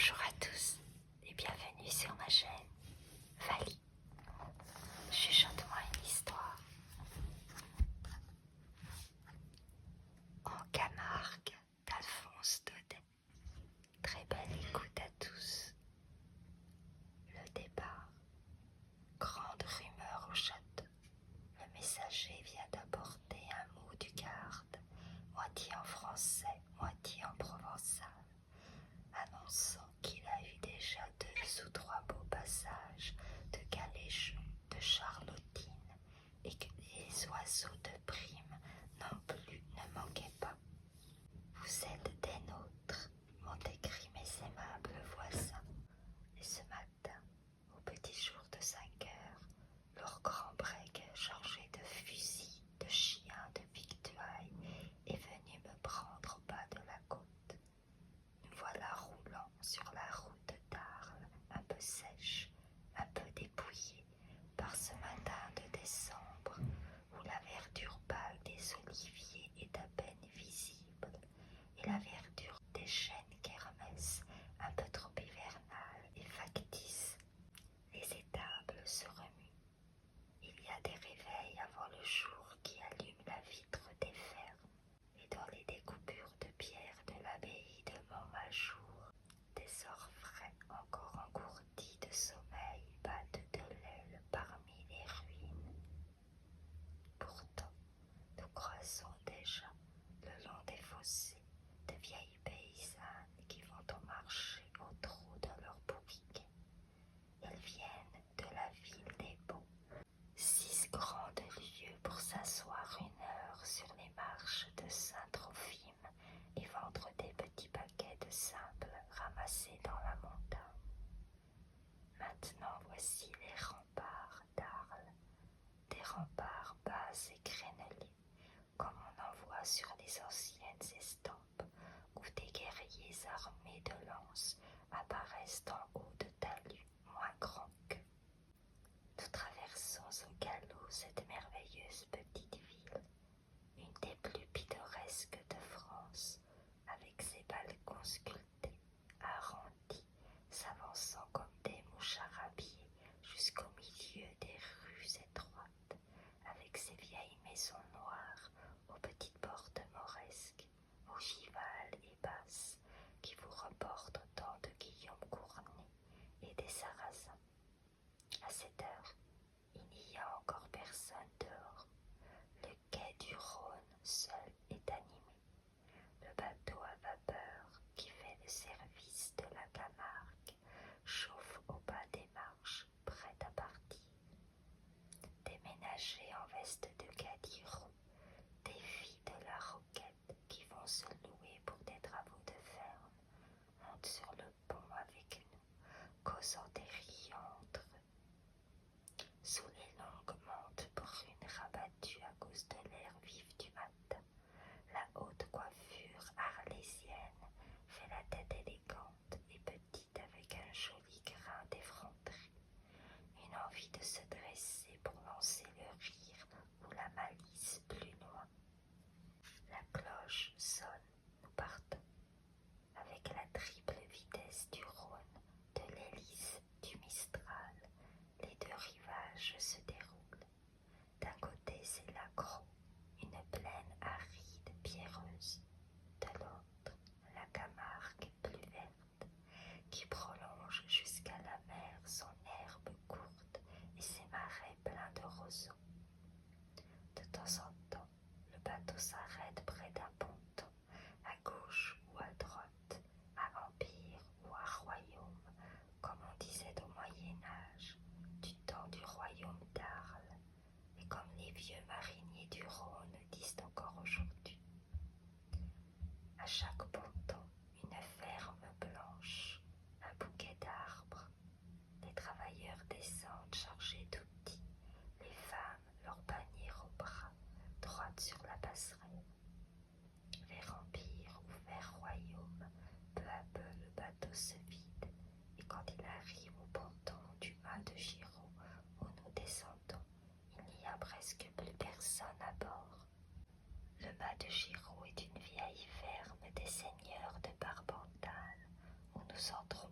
Bonjour à tous et bienvenue sur ma chaîne Vali. Chuchote-moi une histoire. En Camargue d'Alphonse Daudet. Très belle écoute à tous. Le départ. Grande rumeur au château. Le messager vient d'apporter un mot du garde, moitié en français, moitié en provençal, annonçant qu'il a eu déjà 2 ou 3 beaux passages de galéjons, de charlottines, et que les oiseaux de prime non plus ne manquaient pas. Vous êtes des nôtres, m'ont écrit mes aimables voisins, et ce matin, au petit jour de 5 heures, leur grand break chargé de fusils, de chiens, de victuailles est venu me prendre au bas de la côte. Nous voilà roulant sur la route d'Arles, un peu sèche, un peu dépouillée par ce matin de décembre où la verdure pâle des oliviers est à peine visible et la verdure des chênes kermès un peu trop hivernale et factice. Les étables se remuent. Il y a des réveils avant le jour qui allument la vitre des fermes, et dans les découpures de pierre de l'abbaye de Montmajour, des orfraies encore engourdis de sommeil battent de l'aile parmi les ruines. Pourtant, nous croisons déjà, le long des fossés, de vieilles paysannes qui vont au marché au trot de leurs bourriquets. Elles viennent de la ville des Baux, 6 grandes lieues pour s'asseoir 1 heure sur les marches de Saint-Trophime et vendre des petits paquets de simples ramassés dans la montagne. Maintenant voici les remparts d'Arles, des remparts bas et crénelés, comme on en voit sur les anciennes estampes, où des guerriers armés de lances apparaissent en haut de talus moins grands qu'eux. Nous traversons au galop cette merveilleuse petite ville, une des plus pittoresques de France, avec ses balcons sculptés, arrondis, s'avançant comme des mouches arabiées jusqu'au milieu des rues étroites, avec ses vieilles maisons noires aux petites portes mauresques, ogivales et basses, qui vous reportent au temps de Guillaume Cournet et des Sarrasins. À cette heure, il n'y a encore personne dehors. Le quai du Rhône seul est animé. Le bateau à vapeur qui fait le service de la Camargue chauffe au bas des marches, prêt à partir. Des ménagers en veste de Gadirou, des filles de la Roquette qui vont se louer pour des travaux de ferme, montent sur le pont avec nous, causant et riant entre eux. Sous les longues mantes brunes rabattues à cause de l'air vif du matin, la haute coiffure arlésienne fait la tête élégante et petite avec un joli grain d'effronterie, une envie de se dresser pour lancer le rire ou la malice plus loin. La cloche sonne, nous partons, avec la triple vitesse du Rhône, de l'hélice, du Mistral. Les 2 rivages se déroulent. D'un côté c'est la Crau, une plaine aride, pierreuse. De l'autre, la Camargue plus verte, qui prolonge jusqu'à la mer son herbe courte et ses marais pleins de roseaux. De temps en temps, le bateau s'arrête près d'un ponton, à gauche ou à droite, à Empire ou à Royaume, comme on disait au Moyen-Âge, du temps du royaume d'Arles, et comme les vieux mariniers du Rhône disent encore aujourd'hui. À chaque ponton, une ferme blanche, un bouquet d'arbres. Les travailleurs descendent chargés d'outils, les femmes leur panier au bras, droites sur la passerelle. Vers Empire ou vers Royaume, peu à peu le bateau se vide, et quand il arrive au ponton du mât de Giraud où nous descendons, il n'y a presque plus personne à bord. Le mât de Giraud est une vieille ferme des seigneurs de Barbentale, où nous entrons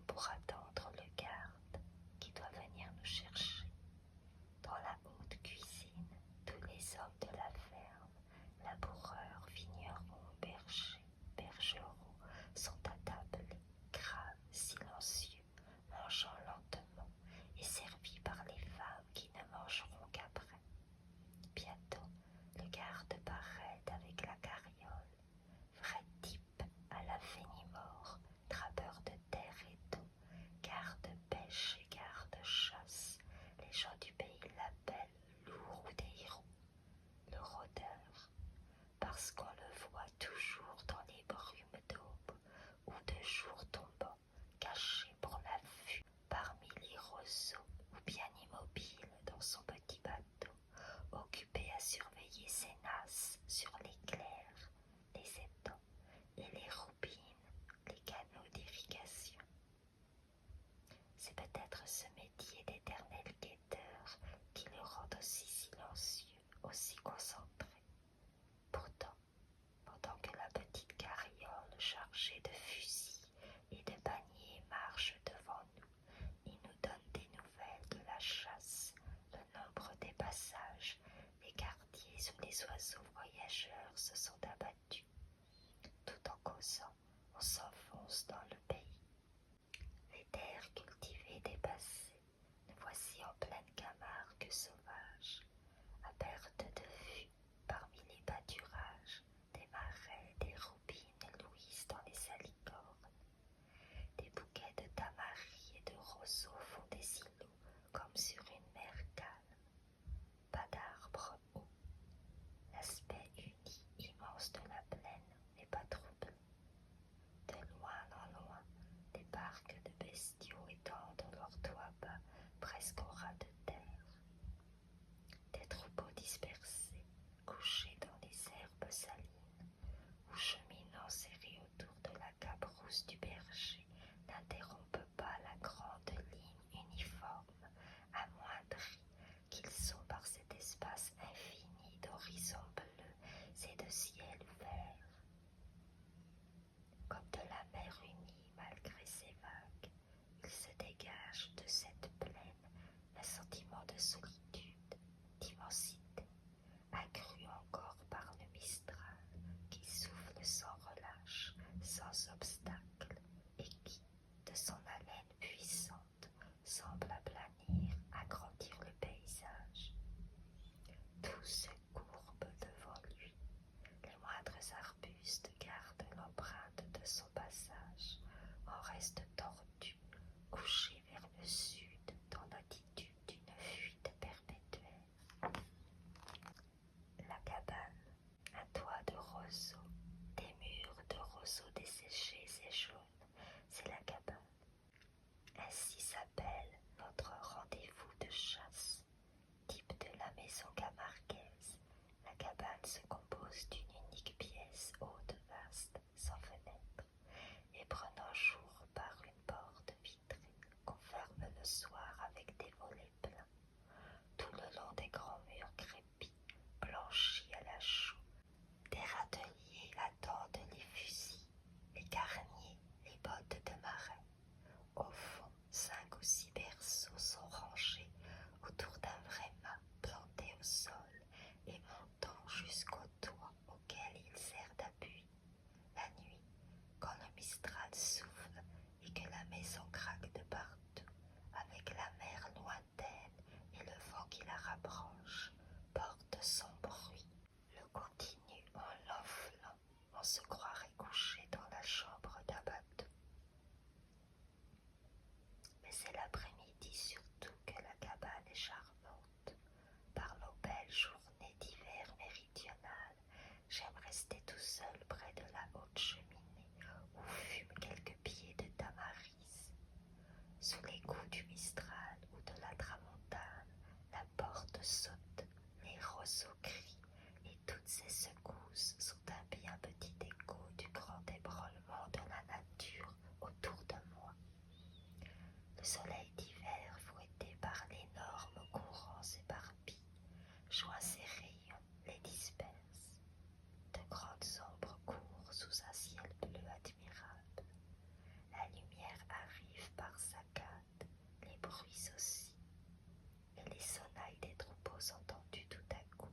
les oiseaux voyageurs se sont abattus. Tout en causant, on s'enfonce dans le pays. Les terres cultivées dépassées, nous voici en pleine Camargue sauvage, à perte de vue, parmi les pâturages, des marais, des roubines louisent dans les salicornes. Des bouquets de tamaris et de roseaux font des îlots comme sur une mer calme. Pas d'arbres hauts. L'aspect uni, immense de la plaine n'est pas troublé. De loin en loin, des parcs de bestiaux étendent leurs toits bas presque au ras de terre. Des troupeaux dispersés, couchés dans les herbes salines, ou cheminant serrés autour de la cabrousse du berger, n'interrompent pas la grande ligne uniforme, amoindrie qu'ils sont par cet espace infini d'horizons bleus et de ciel ouvert. Comme de la mer unie malgré ses vagues, il se dégage de cette plaine un sentiment de solitude, d'immensité, accru encore par le Mistral qui souffle sans relâche, sans obstacle, et qui, de son haleine puissante, semble aplanir, agrandir le paysage. Tout se courbe devant lui. Les moindres arbustes gardent l'empreinte de son passage, en restent tordus, couchés vers le sud dans l'attitude d'une fuite perpétuelle. La cabane, un toit de roseaux, des murs de roseaux desséchés et jaunes, c'est la cabane. Ainsi s'appelle notre rendez-vous de chasse. Type de la maison camarguaise, la cabane se compose d'une unique pièce haute, vaste, sans fenêtre, et prenant jour par une porte vitrée qu'on ferme le soir avec des volets pleins. Tout le long des grands murs crépis, blanchis à la chaux, des râteliers attendent les fusils, les carniers, les bottes de marin. Au fond, 5 ou 6 berceaux sont rangés autour d'un vrai mât planté au sol et montant jusqu'au toit auquel il sert d'appui. La nuit, quand le Mistral souffle et que la maison craque de partout, avec la mer lointaine et le vent qui la rapproche, porte son bruit. Le continue en l'enflant, on se croirait couché dans la chambre d'un bateau. Mais c'est l'après-midi surtout que la cabane est charmante. Par nos belles journées d'hiver méridional, j'aime rester tout seul près de la haute cheminée où fument quelques pieds de tamaris. Sous les coups du Mistral ou de la tramontane, la porte saute, les roseaux crient, et toutes ces secousses sont un bien petit écho du grand ébranlement de la nature autour de moi. Le soleil d'hiver, fouetté par l'énorme courant éparpillé, joint ses rayons, les disperse. De grandes ombres courent sous un ciel bleu admirable. La lumière arrive par saccades, les bruits aussi, et les sonnailles des troupeaux entendus tout à coup,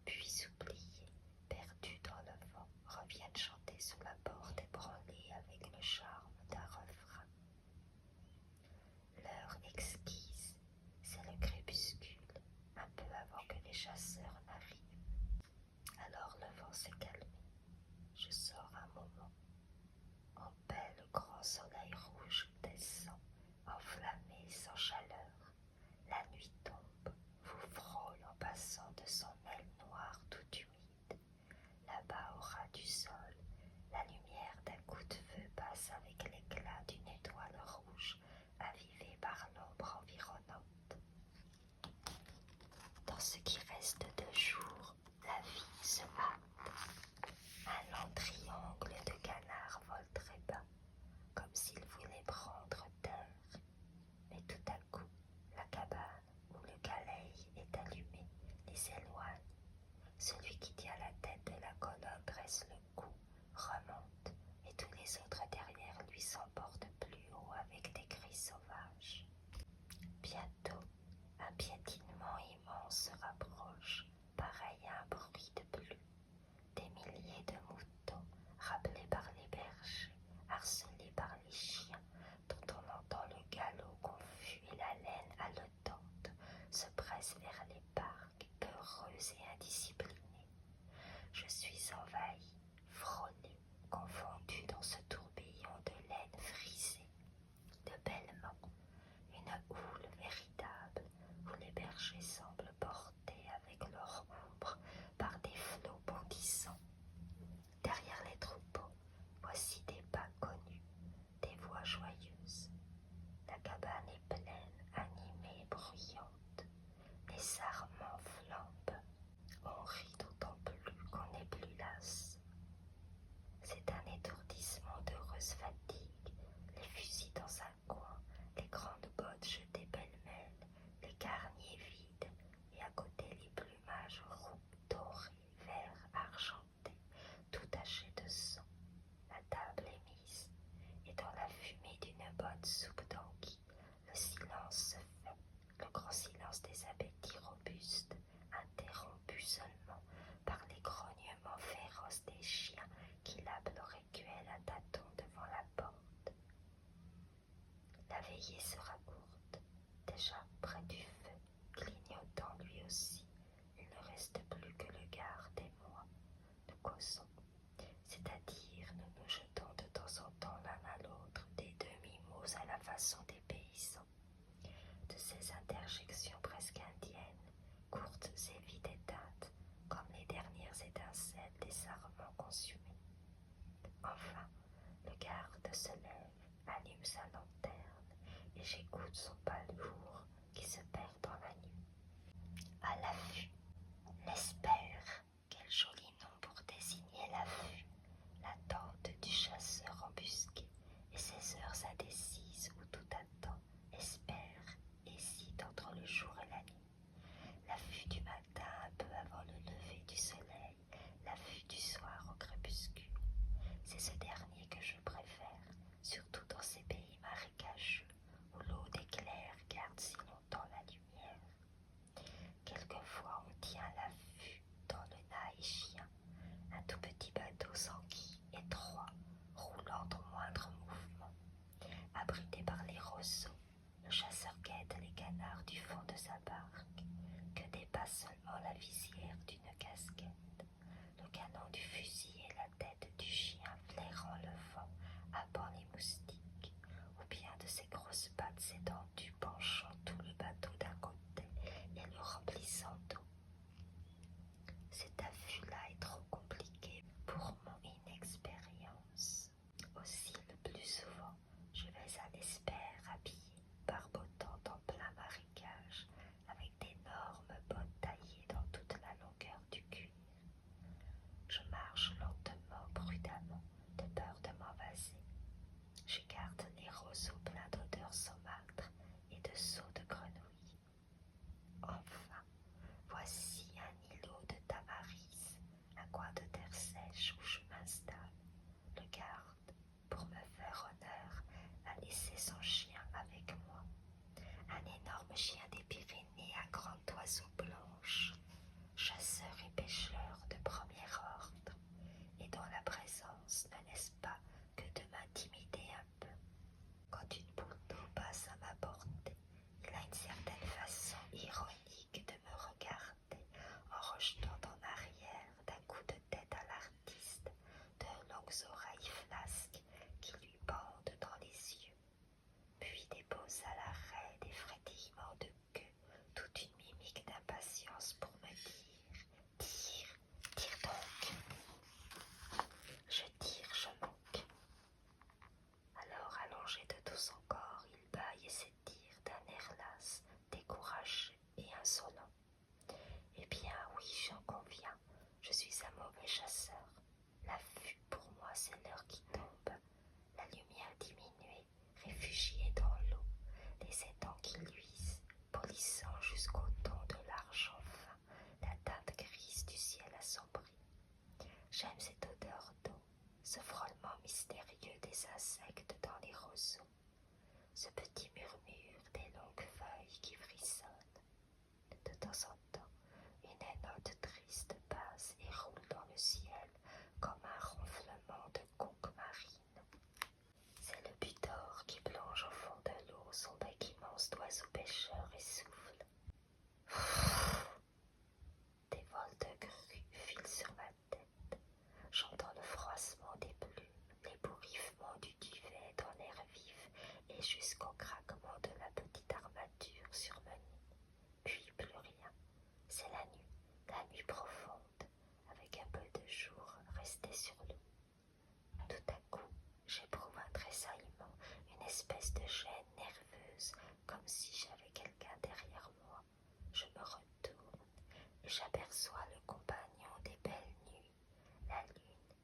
puis oubliés, perdus dans le vent, reviennent chanter sous la porte ébranlée avec le charme d'un refrain. L'heure exquise, c'est le crépuscule, un peu avant que les chasseurs n'arrivent. Alors le vent s'est calmé. Je sors un moment. En paix, le grand soleil rouge descend, enflammé sans chaleur. La nuit tombe, vous frôle en passant de son aile noire toute humide. Là-bas, au ras du sol, la lumière d'un coup de feu passe avec l'éclat d'une étoile rouge, avivée par l'ombre environnante. Dans ce qui reste de jour, la vie se hâte. Un long triangle de canards vole très bas, comme s'il voulait prendre terre. Mais tout à coup, la cabane où le galeil est allumé les éloigne. Celui qui tient la tête de la colonne dresse le cou, remonte, et tous les autres derrière lui s'emportent plus haut avec des cris sauvages. Bientôt, un piétinement immense se rapproche. bonne soupe d'anguille. Le silence se fait, le grand silence des appétits robustes, interrompu seulement par les grognements féroces des chiens qui lapent leur écuelle à tâtons devant la porte. La veillée sera courte, déjà près du feu, clignotant lui aussi. Il ne reste plus que le garde et moi. Nous causons, c'est-à-dire nous nous jetons de temps en temps l'un à l'autre des demi-mots à la façon des paysans. De ces interjections presque indiennes, courtes et vides éteintes, comme les dernières étincelles des sarments consumés. Enfin, le garde se lève, allume sa lanterne, et j'écoute son pas lourd qui se perd dans la nuit. À l'affût, l'espère, quel joli nom pour désigner l'affût, l'attente du chasseur embusqué, et ses heures indécises où tout attend, espère, hésite entre le jour et la nuit. L'affût du matin un peu avant le lever du soleil, l'affût du soir au crépuscule. C'est ce dernier que je préfère, surtout dans ces pays marécageux où l'eau d'éclair garde si longtemps la lumière. Quelquefois on tient l'affût dans le naïchien, un tout petit bateau sans quille, étroit, roulant au moindre mouvement. Abrité par les roseaux, le chasseur guette les canards du fond de sa barque, que dépasse seulement la visière d'une casquette. Le canon du fusil et la tête du chien flairant le vent, happant les moustiques, ou bien de ses grosses pattes étendues penchant tout le bateau d'un côté et le remplissant d'eau. Cet affût-là est trop compliqué pour mon inexpérience. Aussi, le plus souvent, je vais à l'espère habillé, barbotant en plein marécage, avec d'énormes bottes taillées dans toute la longueur du cuir. Je marche lentement, prudemment, de peur de m'envaser. J'écarte les roseaux pleins d'odeurs saumâtres et de sauts de grenouilles. Enfin, voici un îlot de tamaris, un coin de terre sèche où je m'installe. Le garde, pour me faire honneur, a laissé son chien avec moi. Un énorme chien des Pyrénées à grande oiseau blanche, chasseur et pêcheur de premier ordre, et dont la présence ne laisse pas que de m'intimider un peu. Quand une boule d'eau passe à ma portée, il a une certaine façon ironique de me regarder en rejetant en arrière d'un coup de tête à l'artiste de longues oreilles flasques qui lui pendent dans les yeux, puis dépose à l'arrêt des frétillements de queue, toute une mimique d'impatience pour me dire « Tire donc !» Je tire, je manque. Alors, allongé de tout son corps, il bâille et s'étire d'un air las, découragé et insolent. Eh bien, oui, j'en conviens, je suis un mauvais chasseur. L'affût, pour moi, c'est l'heure qui tombe. La lumière diminuée, réfugiée dans l'eau, les étangs qui luisent, polissant jusqu'au ton de l'argent fin, la teinte grise du ciel assombri. J'aime cette odeur d'eau, ce frôlement mystérieux des insectes dans les roseaux, ce petit murmure des longues feuilles qui frissonnent. De temps en temps, une note triste passe et roule dans le ciel comme un ronflement de conque marine. C'est le butor qui plonge au fond de l'eau son bec immense d'oiseau pêcheur et souffle. Des vols de grues filent sur ma tête. J'entends le froissement des plumes, les bourriffements du duvet dans l'air vif et jusqu'au craquement de la petite armature surmenée. Puis plus rien. C'est la nuit profonde, avec un peu de jour resté sur l'eau. Tout à coup, j'éprouve un tressaillement, une espèce de gêne nerveuse, comme si j'avais quelqu'un derrière moi. Je me retourne et j'aperçois le compagnon des belles nuits, la lune,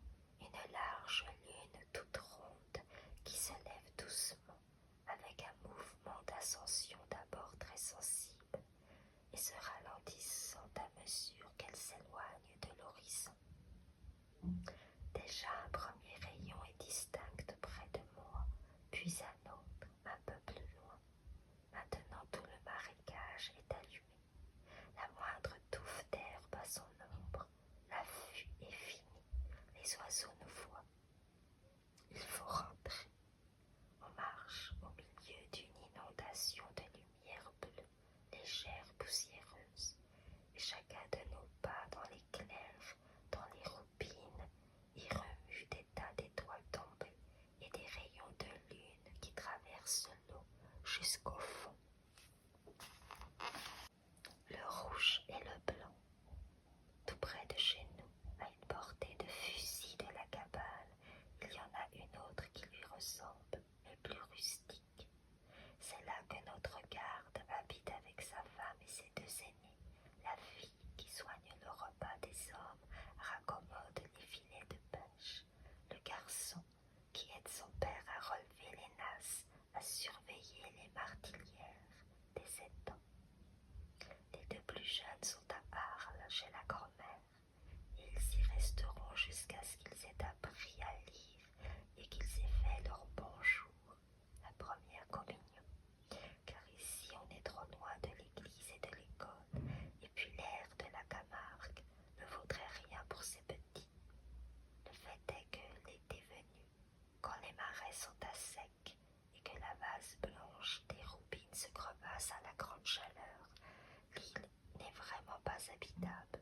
une large lune toute ronde qui se lève doucement, avec un mouvement d'ascension d'abord très sensible et se ralentissant à mesure qu'elle s'éloigne de l'horizon. Déjà un premier rayon est distinct près de moi, puis un autre, village est allumé. La moindre touffe d'herbe à son ombre, la vue est finie, les oiseaux nous voient. Il faut rentrer. On marche au milieu d'une inondation de lumière bleue, légère, poussiéreuse, et chacun de nos pas dans l'éclair, dans les roupines, y remue des tas d'étoiles tombées et des rayons de lune qui traversent l'eau jusqu'au fond. Le rouge et le blanc, tout près de chez nous, à une portée de fusil de la cabane, il y en a une autre qui lui ressemble, mais plus rustique. C'est là que notre garde habite avec sa femme et ses deux aînés. La fille qui soigne le repas des hommes raccommode les filets de pêche. Le garçon qui aide son père à relever les nasses, à surveiller les martilières des étangs. Les deux plus jeunes sont à Arles, chez la grand-mère, et ils y resteront jusqu'à ce qu'ils aient appris à lire et qu'ils aient fait leur bonjour, la première communion. Car ici on est trop loin de l'église et de l'école, et puis l'air de la Camargue ne vaudrait rien pour ces petits. Le fait est que l'été venu, quand les marais sont à sec et que la vase blanche des roubines se crevasse à la grande chaleur, l'île n'est vraiment pas habitable.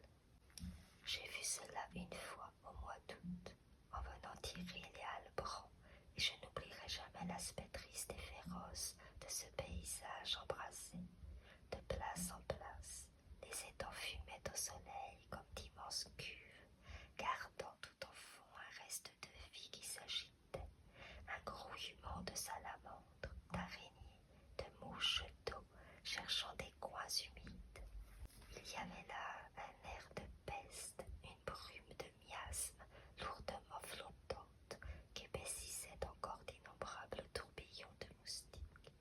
J'ai vu cela une fois au mois d'août, en venant tirer les hallebrands, et je n'oublierai jamais l'aspect triste et féroce de ce paysage embrasé. De place en place, les étangs fumaient au soleil comme d'immenses cuves, gardant tout au fond un reste de vie qui s'agitait, un grouillement de salamandres, d'araignées, de mouches d'eau, cherchant des coins humides. Il y avait là un air de peste, une brume de miasme lourdement flottante qu'épaississait encore d'innombrables tourbillons de moustiques.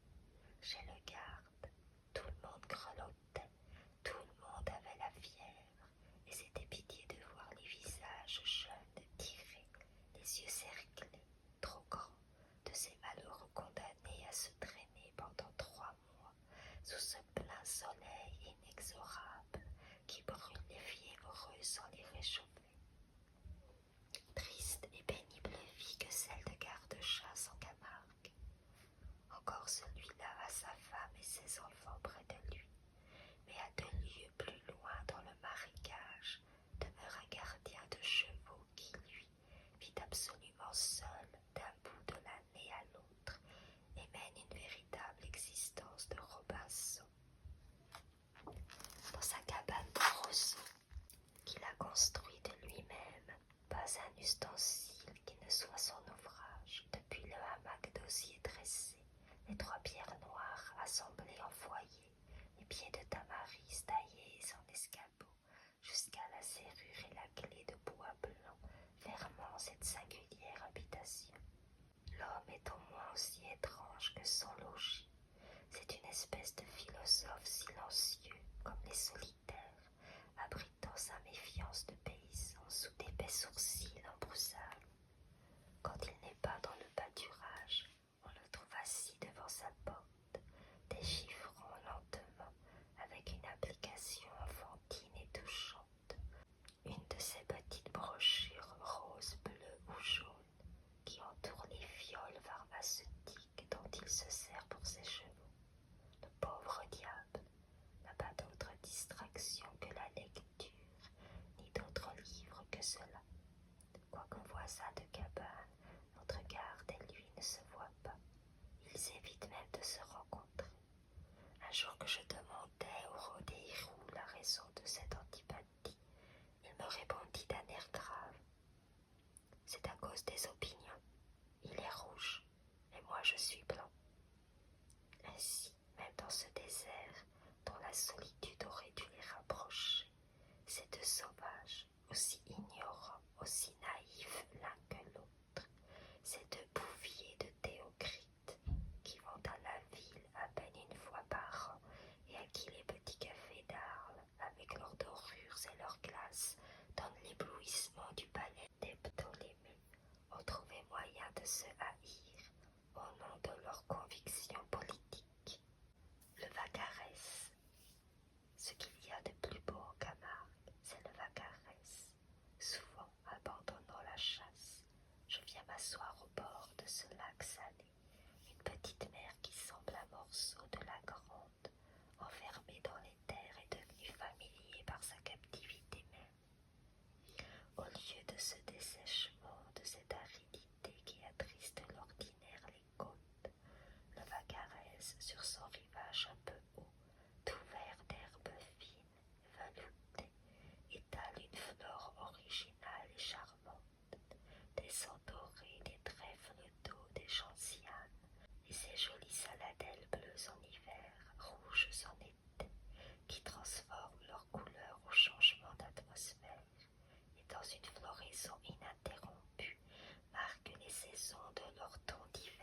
Chez le garde, tout le monde grelottait, tout le monde avait la fièvre, et c'était pitié de voir les visages jeunes, tirés, les yeux cerclés, trop grands, de ces malheureux condamnés à se traîner pendant 3 mois sous ce plein soleil inexorable qui brûle les filles heureuses sans les réchauffer. Triste et pénible vie que celle de garde-chasse en Camargue. Encore celui-là a sa femme et ses enfants près de lui, mais à 2 lieues plus loin dans le marécage demeure un gardien de chevaux qui, lui, vit absolument seul d'un bout de l'année à l'autre et mène une véritable existence de Robinson. Dans sa cabane de roseau, qu'il a construit de lui-même, pas un ustensile qui ne soit son ouvrage, depuis le hamac d'osier dressé, les 3 pierres noires assemblées en foyer, les pieds de tamaris taillés en escabeau, jusqu'à la serrure et la clé de bois blanc fermant cette singulière habitation. L'homme est au moins aussi étrange que son logis. C'est une espèce de philosophe silencieux, comme les solitaires, abritant sa méfiance de paysan sous d'épais sourcils en broussailles. Quand il n'est pas dans le pâturage, on le trouve assis devant sa porte, déchiffrant lentement, avec une application enfantine et touchante, une de ces petites brochures roses, bleues ou jaunes qui entourent les fioles pharmaceutiques dont il se sert pour ses chevaux. Le pauvre diable n'a pas d'autre distraction que la lecture, ni d'autre livre que cela. Quoique voisins de cabane, notre garde et lui ne se voient pas. Ils évitent même de se rencontrer. Un jour que je demandais au Rodéirou la raison de cette antipathie, il me répondit d'un air grave. C'est à cause des opinions. Il est rouge, et moi je suis blanc. Ainsi, même dans ce désert, dont la solitude aurait dû les rapprocher, ces deux sauvages, aussi ignorants, aussi naïfs l'un que l'autre, ces deux bouviers de Théocrite, qui vont à la ville à peine une fois par an et à qui les petits cafés d'Arles, avec leurs dorures et leurs glaces, donnent l'éblouissement du palais des Ptolémées, ont trouvé moyen de se haïr au nom de leurs convictions politiques. Le Vacarès, pèse sur son rivage un peu haut, tout vert d'herbes fines, veloutées, étale une flore originale et charmante, des centaurées, des trèfles d'eau, des gentianes, et ces jolies saladelles bleues en hiver, rouges en été, qui transforment leur couleur au changement d'atmosphère, et dans une floraison ininterrompue, marquent les saisons de leur ton d'hiver.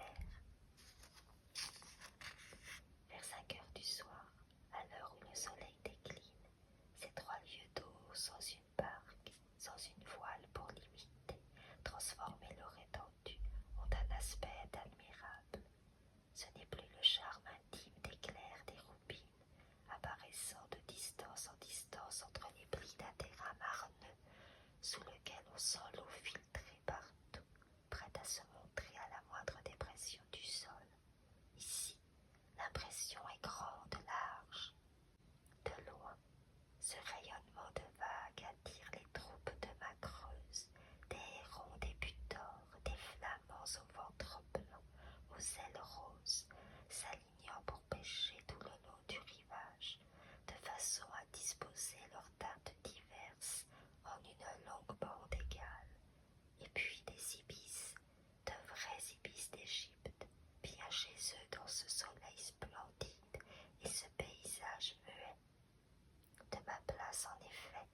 Vers 5 heures du soir, à l'heure où le soleil décline, ces 3 lieues d'eau sans une barque, sans une voile pour l'imiter, transformer leur étendue, ont un aspect admirable. Ce n'est plus le charme intime des clairs des roubines, apparaissant de distance en distance entre les plis d'un terrain marneux, sous lequel on sent l'eau filtrée partout, prête à se montrer à la moindre dépression du sol. Ici, l'impression est grande, large. De loin, ce rayonnement de vagues attire les troupes de macreuses, des hérons, des butors, des flamants au ventre blanc, aux ailes roses, s'alignant pour pêcher tout le long du rivage, de façon à disposer leurs teintes diverses en une longue bande égale. Et puis des ibis, de vrais ibis d'Égypte, bien chez eux dans ce soleil splendide et ce paysage muet. De ma place, en effet,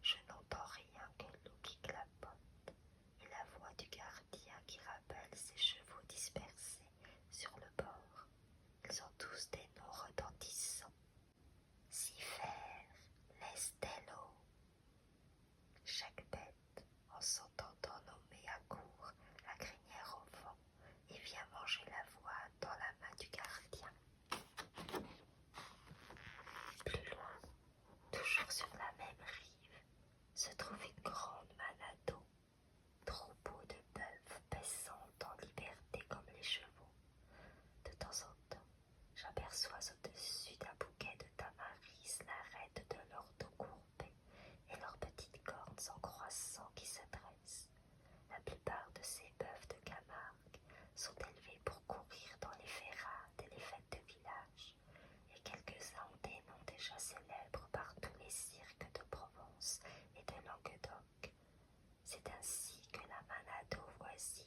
je n'entends rien que l'eau qui clapote et la voix du gardien qui rappelle ses chevaux dispersés sur le bord. Ils ont tous des noms retentissants. Sifer, Lestello. Chaque bête, en s'entendant nommer à court la crinière au vent, et vient manger l'avoine dans la main du gardien. Plus loin, toujours sur la même rive, se trouve une grande manne d'eau, troupeau de bœufs paissant en liberté comme les chevaux. De temps en temps, j'aperçois au-dessus d'un bouquet de tamaris l'arête de leur dos courbé et leurs petites cornes en croissant qui se dressent. La plupart de ces bœufs de Camargue sont élevés pour courir dans les ferrades et les fêtes de village, et quelques-uns ont des noms déjà célèbres par tous les cirques de Provence et de Languedoc. C'est ainsi que la Manado voisine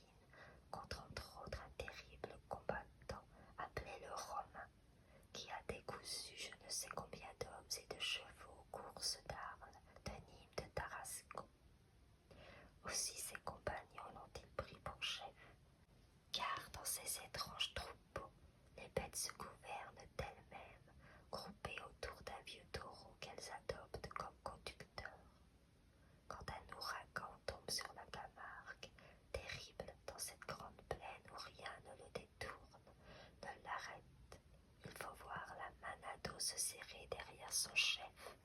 compte entre autres un terrible combattant appelé le Romain, qui a décousu je ne sais combien d'hommes et de chevaux aux courses d'Arles, de Nîmes, de Tarascon. Aussi ses compagnons l'ont-ils pris pour chef, car dans ces étranges troupeaux, les bêtes se gouvernent d'elles-mêmes, groupées autour d'un vieux taureau qu'elles adoptent comme conducteur. Quand un ouragan tombe sur la Camargue, terrible dans cette grande plaine où rien ne le détourne, ne l'arrête, il faut voir la Manado se serrer derrière son chef,